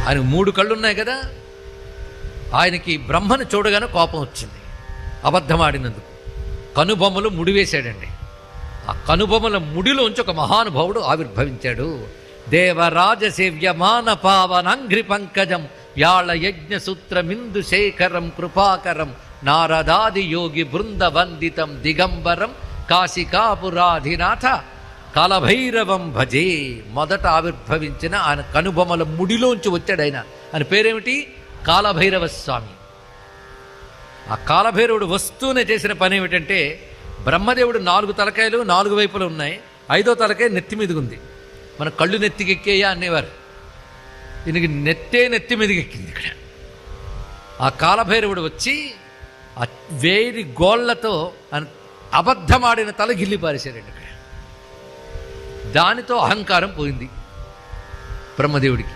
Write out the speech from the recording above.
ఆయన 3 కళ్ళు ఉన్నాయి కదా, ఆయనకి బ్రహ్మను చూడగానే కోపం వచ్చింది అబద్ధమాడినందుకు. కనుబొమ్మలు ముడివేశాడండి. ఆ కనుబొమ్మల ముడిలోంచి ఒక మహానుభావుడు ఆవిర్భవించాడు. దేవరాజ సేవ్యమాన పావనాంఘ్రి పంకజం వ్యాళ యజ్ఞ సూత్రమిందు శేఖరం కృపాకరం నారదాది యోగి బృంద వందితం దిగంబరం కాశికాపురాధినాథ కాలభైరవం భజే. మొదట ఆవిర్భవించిన ఆయన కనుబొమ్మల ముడిలోంచి వచ్చాడు ఆయన పేరేమిటి? కాలభైరవ స్వామి. ఆ కాలభైరవుడు వస్తూనే చేసిన పని ఏమిటంటే, బ్రహ్మదేవుడు 4 తలకాయలు 4 వైపులు ఉన్నాయి, 5వ తలకాయ నెత్తి మీదకి ఉంది. మన కళ్ళు నెత్తికెక్కేయా అనేవారు, దీనికి నెత్తి మీదకెక్కింది. ఇక్కడ ఆ కాలభైరవుడు వచ్చి ఆ వేరి గోళ్లతో అబద్ధమాడిన తల గిల్లి పారేశాడండి. ఇక్కడ దానితో అహంకారం పోయింది బ్రహ్మదేవుడికి.